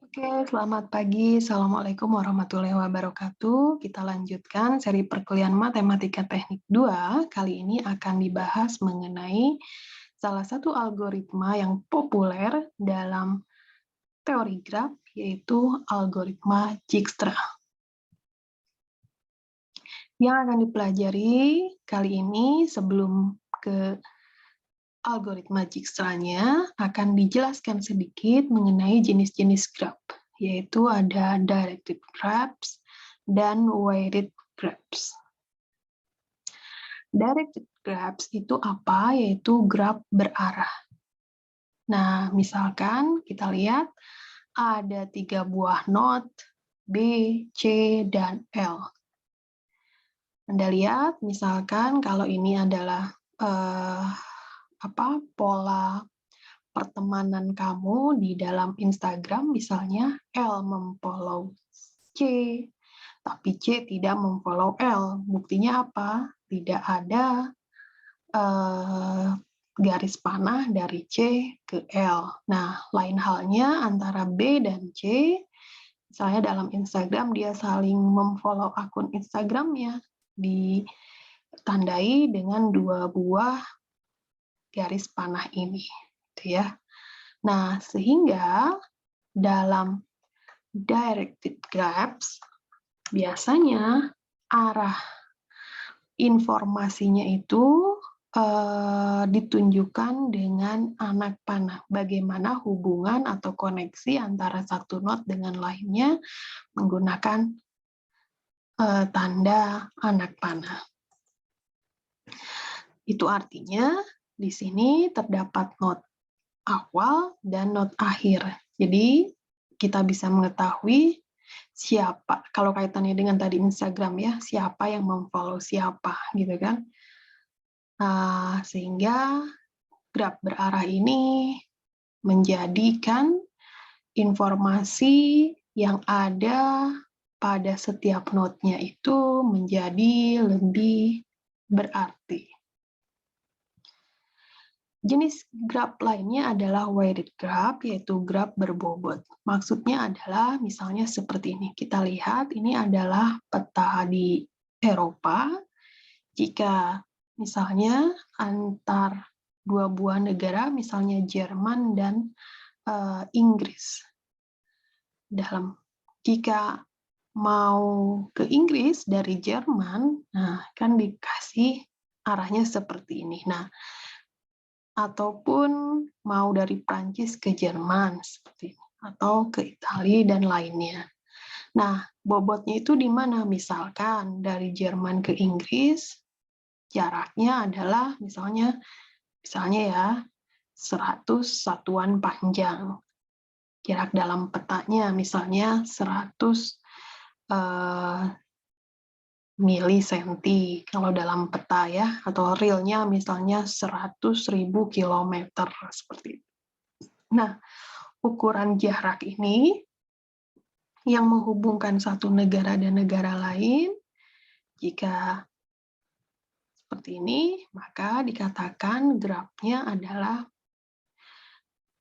Oke, selamat pagi. Assalamualaikum warahmatullahi wabarakatuh. Kita lanjutkan seri perkuliahan Matematika Teknik 2. Kali ini akan dibahas mengenai salah satu algoritma yang populer dalam teori graf, yaitu algoritma Dijkstra. Yang akan dipelajari kali ini sebelum ke algoritma Dijkstra-nya akan dijelaskan sedikit mengenai jenis-jenis graf, yaitu ada directed graphs dan weighted graphs. Directed graphs itu apa? Yaitu graf berarah. Nah, misalkan kita lihat ada 3 buah not B, C, dan L. Anda lihat, misalkan kalau ini adalah pola pertemanan kamu di dalam Instagram, misalnya L memfollow C, tapi C tidak memfollow L. Buktinya apa? Tidak ada garis panah dari C ke L. Nah, lain halnya antara B dan C, misalnya dalam Instagram dia saling memfollow akun Instagramnya, ditandai dengan 2 buah garis panah ini, gitu ya. Nah, sehingga dalam directed graphs, biasanya arah informasinya itu ditunjukkan dengan anak panah. Bagaimana hubungan atau koneksi antara satu not dengan lainnya menggunakan tanda anak panah. Itu artinya di sini terdapat not awal dan not akhir. Jadi kita bisa mengetahui siapa, kalau kaitannya dengan tadi Instagram ya, siapa yang memfollow siapa, gitu kan. Nah, sehingga graf berarah ini menjadikan informasi yang ada pada setiap notnya itu menjadi lebih berarti. Jenis graf lainnya adalah weighted graph, yaitu graf berbobot. Maksudnya adalah misalnya seperti ini. Kita lihat ini adalah peta di Eropa. Jika misalnya antar 2 buah negara, misalnya Jerman dan Inggris. Jika mau ke Inggris dari Jerman, nah kan dikasih arahnya seperti ini. Nah, ataupun mau dari Prancis ke Jerman seperti ini, atau ke Italia dan lainnya. Nah, bobotnya itu di mana? Misalkan dari Jerman ke Inggris, jaraknya adalah misalnya ya 100 satuan panjang. Jarak dalam petanya misalnya 100 milisenti kalau dalam peta ya, atau realnya misalnya 100.000 kilometer seperti itu. Nah, ukuran jarak ini yang menghubungkan satu negara dan negara lain, jika seperti ini, maka dikatakan grafnya adalah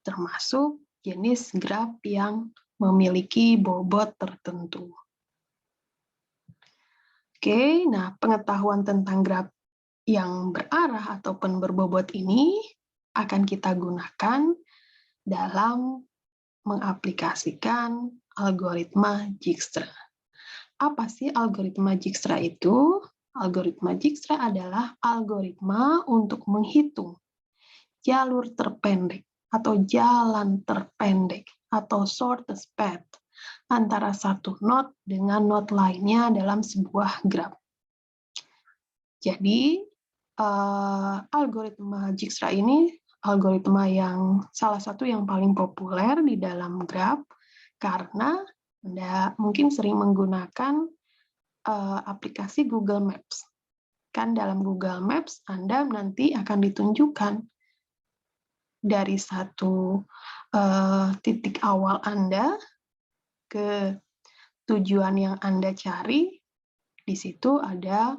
termasuk jenis graf yang memiliki bobot tertentu. Oke, nah pengetahuan tentang graf yang berarah ataupun berbobot ini akan kita gunakan dalam mengaplikasikan algoritma Dijkstra. Apa sih algoritma Dijkstra itu? Algoritma Dijkstra adalah algoritma untuk menghitung jalur terpendek atau jalan terpendek atau shortest path antara satu not dengan not lainnya dalam sebuah graf. Jadi, algoritma Dijkstra ini algoritma yang salah satu yang paling populer di dalam graf, karena Anda mungkin sering menggunakan aplikasi Google Maps. Kan dalam Google Maps, Anda nanti akan ditunjukkan dari satu titik awal Anda ke tujuan yang Anda cari. Di situ ada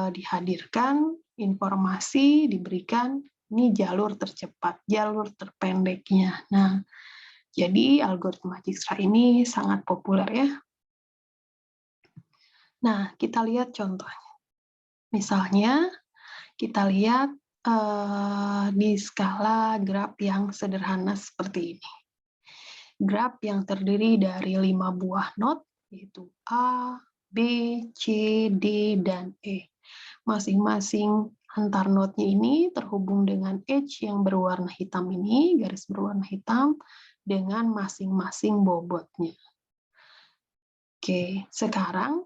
dihadirkan informasi, diberikan ini jalur tercepat, jalur terpendeknya. Nah, Jadi algoritma Dijkstra ini sangat populer ya. Nah, kita lihat contohnya. Misalnya, kita lihat di skala graf yang sederhana seperti ini. Graf yang terdiri dari 5 buah not, yaitu A, B, C, D, dan E. Masing-masing antar notnya ini terhubung dengan edge yang berwarna hitam ini, garis berwarna hitam, dengan masing-masing bobotnya. Oke, sekarang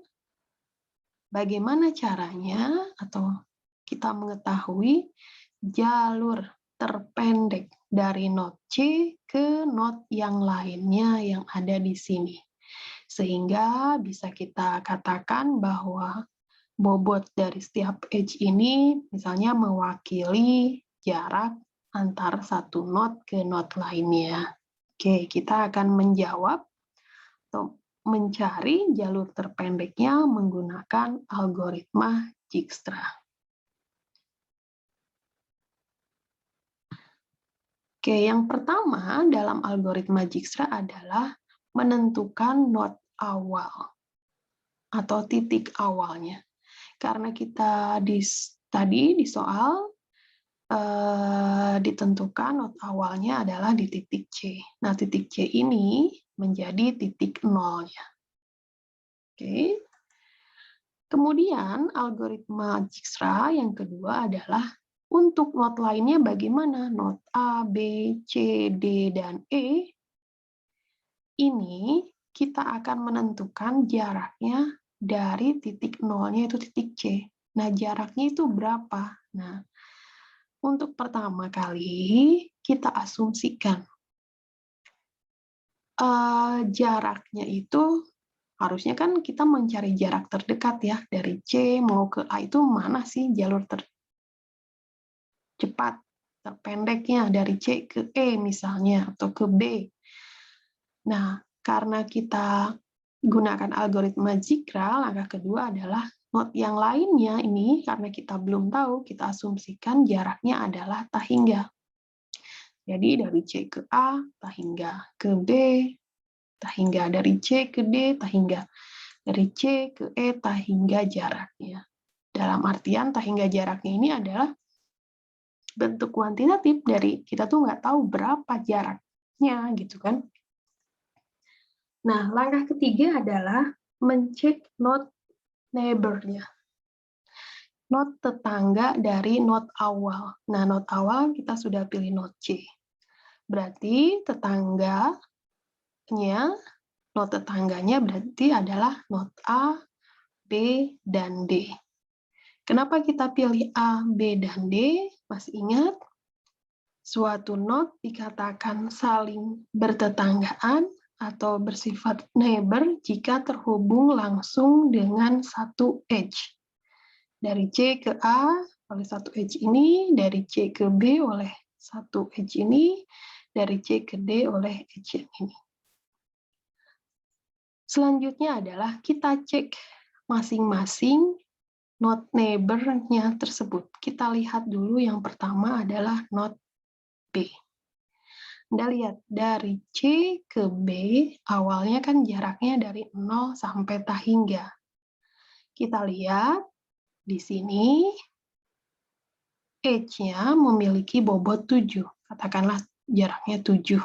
bagaimana caranya atau kita mengetahui jalur terpendek dari not C ke not yang lainnya yang ada di sini. Sehingga bisa kita katakan bahwa bobot dari setiap edge ini misalnya mewakili jarak antar satu not ke not lainnya. Oke, kita akan menjawab atau mencari jalur terpendeknya menggunakan algoritma Dijkstra. Oke, yang pertama dalam algoritma Dijkstra adalah menentukan not awal atau titik awalnya. Karena kita tadi di soal ditentukan not awalnya adalah di titik C. Nah, titik C ini menjadi titik nolnya. Oke. Kemudian algoritma Dijkstra yang kedua adalah untuk not lainnya bagaimana? Not A, B, C, D, dan E. Ini kita akan menentukan jaraknya dari titik nolnya itu titik C. Nah, jaraknya itu berapa? Nah, untuk pertama kali kita asumsikan jaraknya itu harusnya kan kita mencari jarak terdekat ya, dari C mau ke A itu mana sih jalur tercepat, terpendeknya dari C ke E misalnya, atau ke B. Nah, karena kita gunakan algoritma Dijkstra, langkah kedua adalah not yang lainnya ini, karena kita belum tahu, kita asumsikan jaraknya adalah tak hingga. Jadi dari C ke A, tak hingga, ke B, tak hingga, dari C ke D, tak hingga, dari C ke E, tak hingga jaraknya. Dalam artian tak hingga jaraknya ini adalah bentuk kuantitatif dari kita tuh nggak tahu berapa jaraknya gitu kan. Nah, langkah ketiga adalah mencek not neighbor-nya. Not tetangga dari not awal. Nah, not awal kita sudah pilih not C. Berarti tetangganya, not tetangganya berarti adalah not A, B, dan D. Kenapa kita pilih A, B, dan D? Masih ingat? Suatu not dikatakan saling bertetanggaan atau bersifat neighbor jika terhubung langsung dengan satu edge. Dari C ke A oleh satu edge ini, dari C ke B oleh satu edge ini, dari C ke D oleh edge ini. Selanjutnya adalah kita cek masing-masing not neighbor-nya tersebut. Kita lihat dulu yang pertama adalah not B. Anda lihat, dari C ke B, awalnya kan jaraknya dari 0 sampai tak hingga. Kita lihat, di sini, edge-nya memiliki bobot 7. Katakanlah jaraknya 7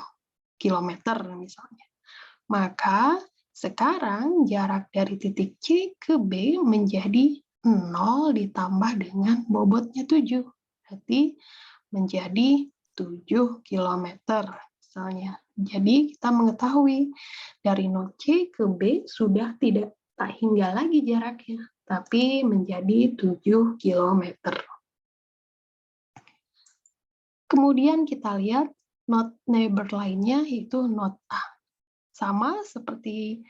km misalnya. Maka, sekarang jarak dari titik C ke B menjadi 0 ditambah dengan bobotnya 7. Berarti menjadi 7 km misalnya. Jadi kita mengetahui dari not C ke B sudah tidak tak hingga lagi jaraknya, tapi menjadi 7 km. Kemudian kita lihat not neighbor lainnya yaitu not A. Sama seperti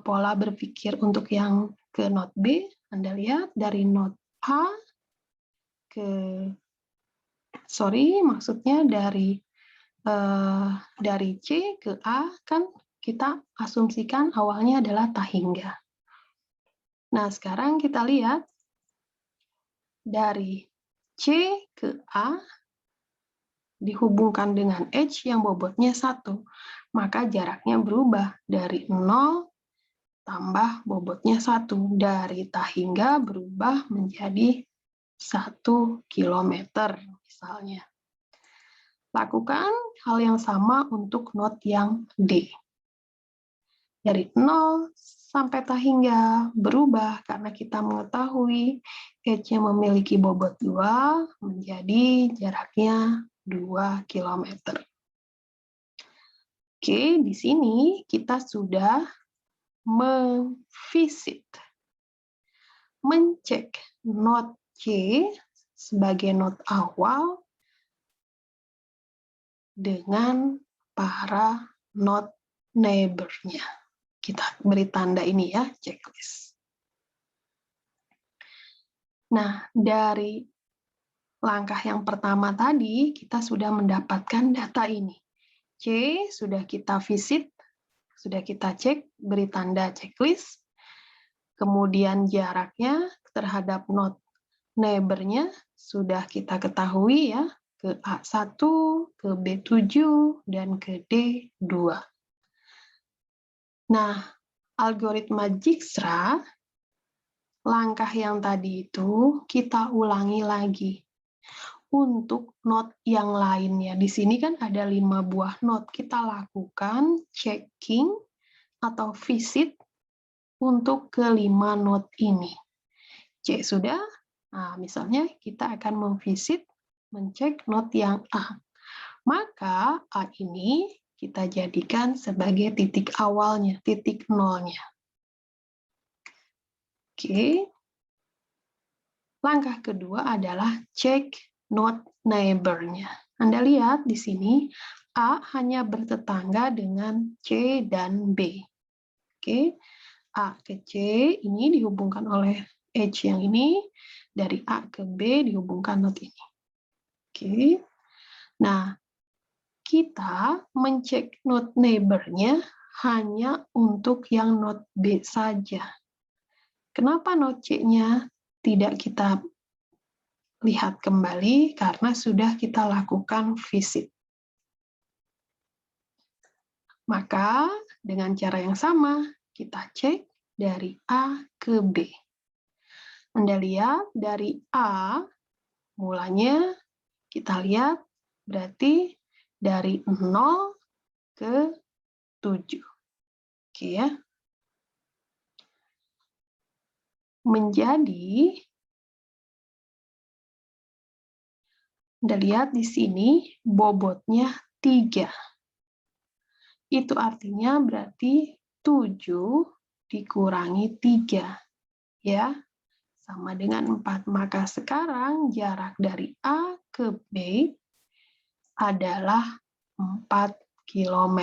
pola berpikir untuk yang ke not B, Anda lihat dari not A ke maksudnya dari C ke A kan kita asumsikan awalnya adalah tak hingga. Nah, sekarang kita lihat dari C ke A dihubungkan dengan H yang bobotnya 1. Maka jaraknya berubah dari 0 tambah bobotnya 1. Dari tak hingga berubah menjadi 1 kilometer misalnya. Lakukan hal yang sama untuk not yang D. Dari 0 sampai tak hingga berubah karena kita mengetahui H-nya memiliki bobot 2 menjadi jaraknya 2 km. Oke, di sini kita sudah memvisit, mencek not C sebagai not awal dengan para not neighbor-nya. Kita beri tanda ini ya, checklist. Nah, dari langkah yang pertama tadi, kita sudah mendapatkan data ini. C sudah kita visit, sudah kita cek, beri tanda checklist. Kemudian jaraknya terhadap not neighbor-nya sudah kita ketahui ya, ke A1, ke B7, dan ke D2. Nah, algoritma Dijkstra, langkah yang tadi itu kita ulangi lagi. Untuk not yang lainnya, di sini kan ada 5 buah not. Kita lakukan checking atau visit untuk kelima not ini. C sudah, nah, misalnya kita akan memvisit, mencek not yang A. Maka A ini kita jadikan sebagai titik awalnya, titik nolnya. Oke. Langkah kedua adalah cek not neighbor-nya. Anda lihat di sini, A hanya bertetangga dengan C dan B. Oke. A ke C ini dihubungkan oleh H yang ini, dari A ke B dihubungkan not ini. Oke. Nah, kita mencek not neighbor-nya hanya untuk yang not B saja. Kenapa not C-nya tidak kita lihat kembali? Karena sudah kita lakukan visit. Maka dengan cara yang sama, kita cek dari A ke B. Anda lihat dari A, mulanya kita lihat berarti dari 0 ke 7. Oke ya. Menjadi, Anda lihat di sini bobotnya 3. Itu artinya berarti 7 dikurangi 3. Ya, sama dengan 4. Maka sekarang jarak dari A ke B adalah 4 km.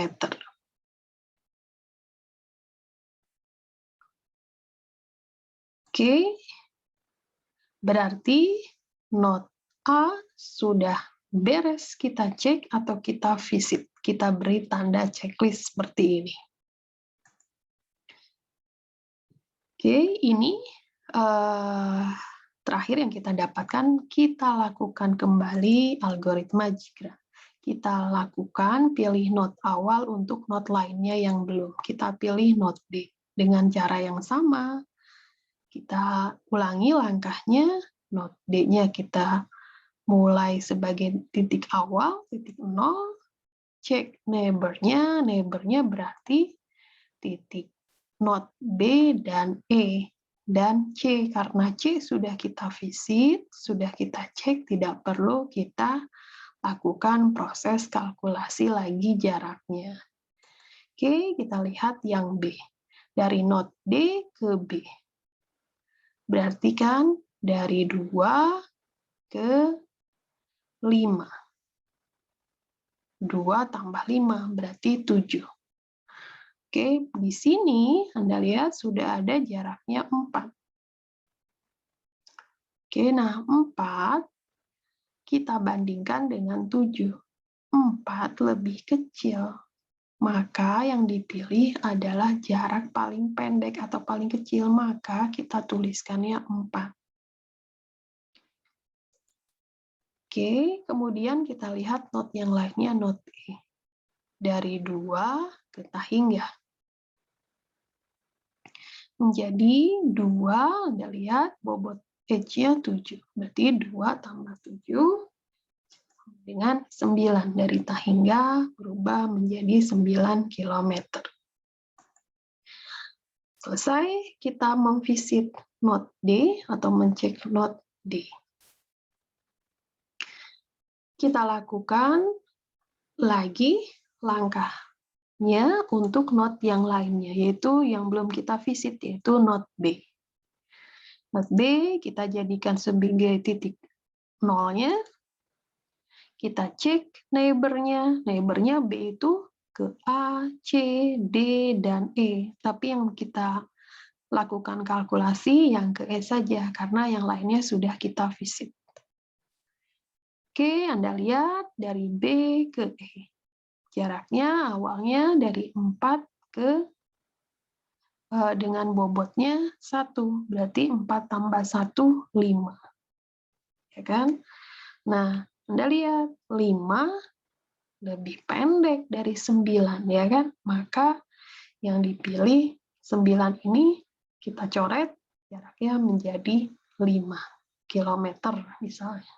Oke, berarti not A sudah beres kita cek atau kita visit. Kita beri tanda checklist seperti ini. Oke, ini terakhir yang kita dapatkan, kita lakukan kembali algoritma Dijkstra. Kita lakukan pilih not awal untuk not lainnya yang belum. Kita pilih not D. Dengan cara yang sama, kita ulangi langkahnya, not D-nya kita mulai sebagai titik awal, titik 0, cek neighbor-nya, neighbor-nya berarti titik not B dan E, dan C, karena C sudah kita visit, sudah kita cek, tidak perlu kita lakukan proses kalkulasi lagi jaraknya. Oke, kita lihat yang B. Dari not D ke B. Berarti kan dari 2 ke 5. 2 tambah 5 berarti 7. Oke, di sini Anda lihat sudah ada jaraknya 4. Oke, nah 4 kita bandingkan dengan 7. 4 lebih kecil. Maka yang dipilih adalah jarak paling pendek atau paling kecil, maka kita tuliskannya 4. Oke, kemudian kita lihat not yang lainnya, not E. Dari 2 ke tahingga. Menjadi 2, Anda lihat bobot H-nya 7. Berarti 2 tambah 7 dengan 9. Dari tahingga berubah menjadi 9 km. Selesai, kita memvisit not D atau mencek not D. Kita lakukan lagi langkahnya untuk not yang lainnya, yaitu yang belum kita visit, yaitu not B. Not B kita jadikan sebagai titik nolnya. Kita cek neighbor-nya. Neighbor-nya B itu ke A, C, D, dan E. Tapi yang kita lakukan kalkulasi yang ke E saja, karena yang lainnya sudah kita visit. Oke, Anda lihat dari B ke E. Jaraknya awalnya dari 4 ke dengan bobotnya 1. Berarti 4 tambah 1, 5. Ya kan? Nah, Anda lihat 5 lebih pendek dari 9, ya kan? Maka yang dipilih 9 ini kita coret jaraknya menjadi 5 km misalnya.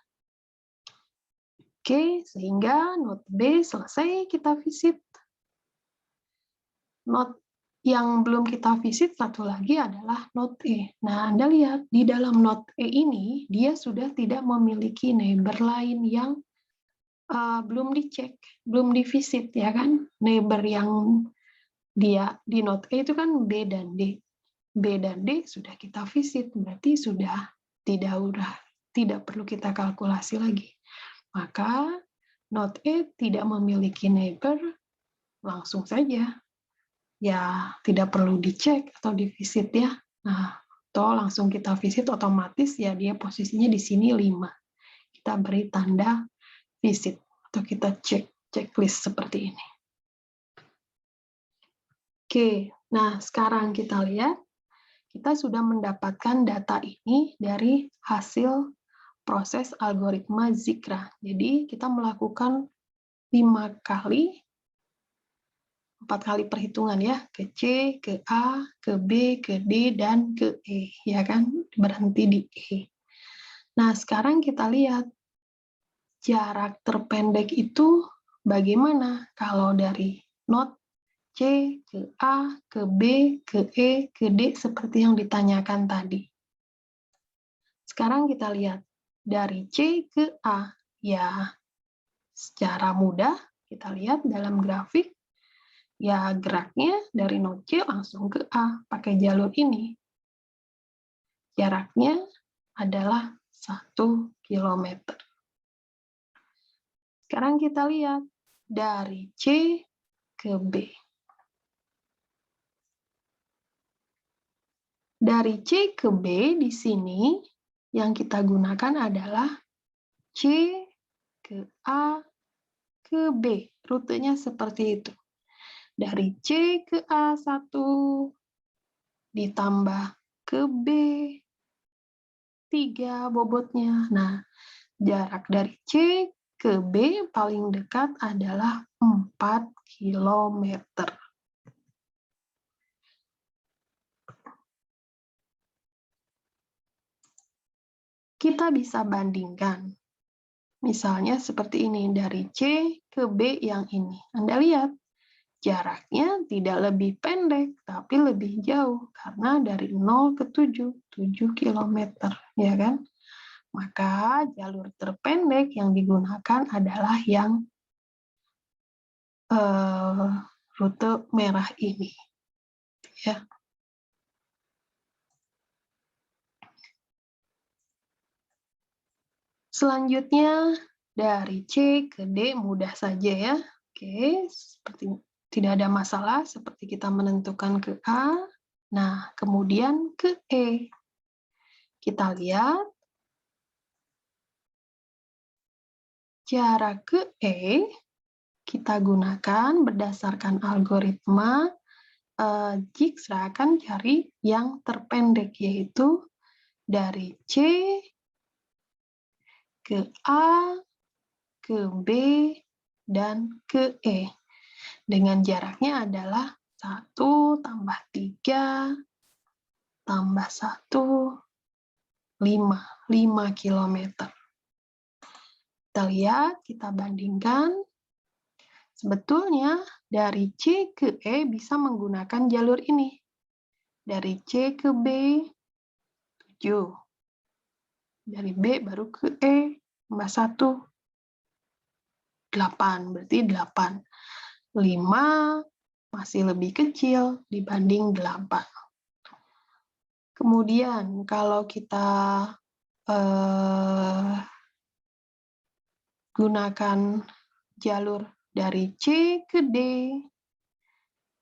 Oke, sehingga not B selesai kita visit. Not yang belum kita visit satu lagi adalah not E. Nah, Anda lihat di dalam not E ini, dia sudah tidak memiliki neighbor lain yang belum dicek, belum divisit, ya kan? Neighbor yang dia di not E itu kan B dan D. B dan D sudah kita visit, berarti sudah tidak perlu kita kalkulasi lagi. Maka not E tidak memiliki neighbor, langsung saja. Ya, tidak perlu dicek atau divisit ya. Nah, atau langsung kita visit otomatis ya dia posisinya di sini 5. Kita beri tanda visit atau kita cek checklist seperti ini. Oke, nah sekarang kita lihat kita sudah mendapatkan data ini dari hasil proses algoritma Zikra. Jadi kita melakukan 4 kali perhitungan ya, ke C, ke A, ke B, ke D, dan ke E, ya kan? Berhenti di E. Nah, sekarang kita lihat jarak terpendek itu bagaimana kalau dari not C ke A, ke B, ke E, ke D, seperti yang ditanyakan tadi. Sekarang kita lihat dari C ke A, ya secara mudah kita lihat dalam grafik, ya geraknya dari not C langsung ke A pakai jalur ini. Jaraknya adalah 1 km. Sekarang kita lihat dari C ke B. Dari C ke B di sini yang kita gunakan adalah C ke A ke B. Rutenya seperti itu. Dari C ke A1 ditambah ke B 3 bobotnya. Nah, jarak dari C ke B paling dekat adalah 4 km. Kita bisa bandingkan. Misalnya seperti ini, dari C ke B yang ini. Anda lihat, jaraknya tidak lebih pendek, tapi lebih jauh. Karena dari 0 ke 7 km. Ya kan? Maka jalur terpendek yang digunakan adalah yang rute merah ini. Ya. Selanjutnya dari C ke D mudah saja ya. Oke, seperti tidak ada masalah seperti kita menentukan ke A. Nah, kemudian ke E. Kita lihat jarak ke E kita gunakan berdasarkan algoritma Dijkstra akan cari yang terpendek, yaitu dari C ke A, ke B, dan ke E. Dengan jaraknya adalah 1 tambah 3 tambah 1, 5 kilometer. Kita lihat, kita bandingkan. Sebetulnya dari C ke E bisa menggunakan jalur ini. Dari C ke B, 7. Dari B baru ke E, tambah 1, 8. Berarti 8. 5 masih lebih kecil dibanding 8. Kemudian kalau kita gunakan jalur dari C ke D,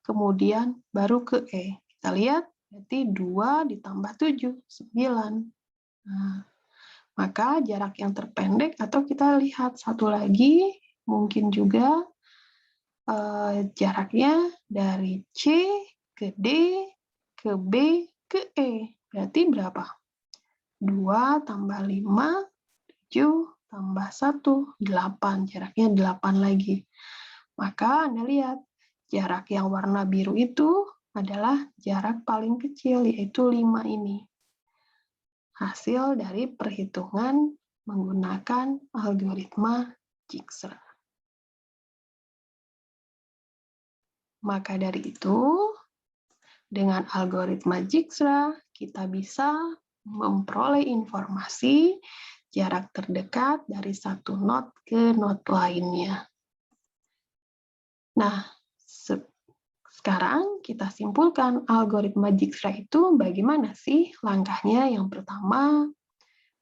kemudian baru ke E. Kita lihat, berarti 2 ditambah 7, 9. Nah, maka jarak yang terpendek, atau kita lihat satu lagi, mungkin juga jaraknya dari C ke D, ke B, ke E. Berarti berapa? 2 tambah 5, 7 tambah 1, 8. Jaraknya 8 lagi. Maka Anda lihat, jarak yang warna biru itu adalah jarak paling kecil, yaitu 5 ini. Hasil dari perhitungan menggunakan algoritma Dijkstra. Maka dari itu, dengan algoritma Dijkstra, kita bisa memperoleh informasi jarak terdekat dari satu node ke node lainnya. Nah, sekarang kita simpulkan algoritma Dijkstra itu bagaimana sih langkahnya. Yang pertama,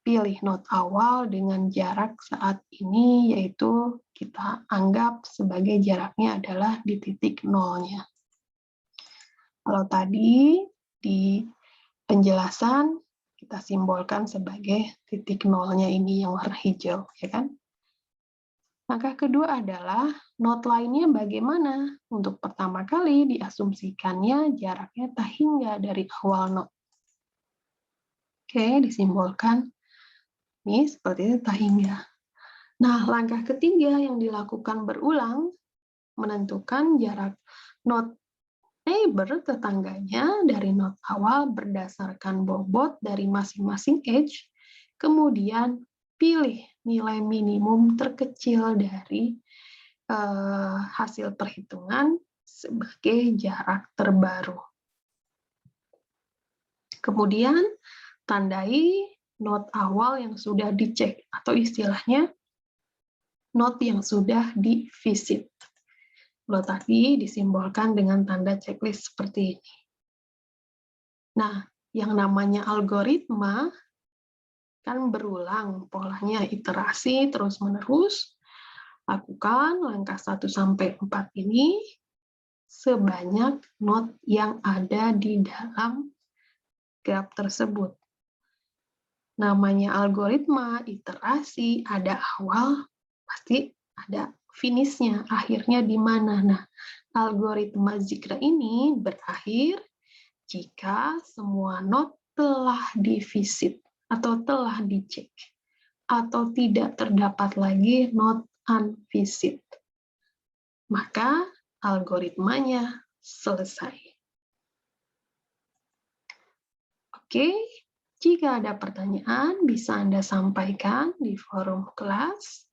pilih node awal dengan jarak saat ini, yaitu kita anggap sebagai jaraknya adalah di titik nolnya. Kalau tadi di penjelasan kita simbolkan sebagai titik nolnya ini yang warna hijau, ya kan? Langkah kedua adalah node lainnya bagaimana? Untuk pertama kali diasumsikannya jaraknya tak hingga dari awal node. Oke, disimbolkan ini seperti itu tak hingga. Nah, langkah ketiga yang dilakukan berulang menentukan jarak node neighbor tetangganya dari node awal berdasarkan bobot dari masing-masing edge, kemudian pilih nilai minimum terkecil dari hasil perhitungan sebagai jarak terbaru. Kemudian tandai node awal yang sudah dicek, atau istilahnya node yang sudah di-visit. Kalau tadi disimbolkan dengan tanda checklist seperti ini. Nah, yang namanya algoritma kan berulang, polanya iterasi terus-menerus. Lakukan langkah 1-4 ini sebanyak node yang ada di dalam graf tersebut. Namanya algoritma, iterasi, ada awal, pasti ada finishnya, akhirnya di mana. Nah, algoritma Dijkstra ini berakhir jika semua node telah di-visit atau telah dicek, atau tidak terdapat lagi node unvisit. Maka algoritmanya selesai. Oke, jika ada pertanyaan bisa Anda sampaikan di forum kelas.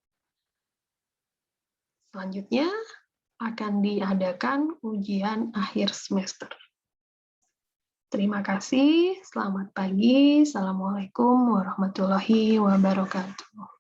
Selanjutnya akan diadakan ujian akhir semester. Terima kasih, selamat pagi, Assalamualaikum warahmatullahi wabarakatuh.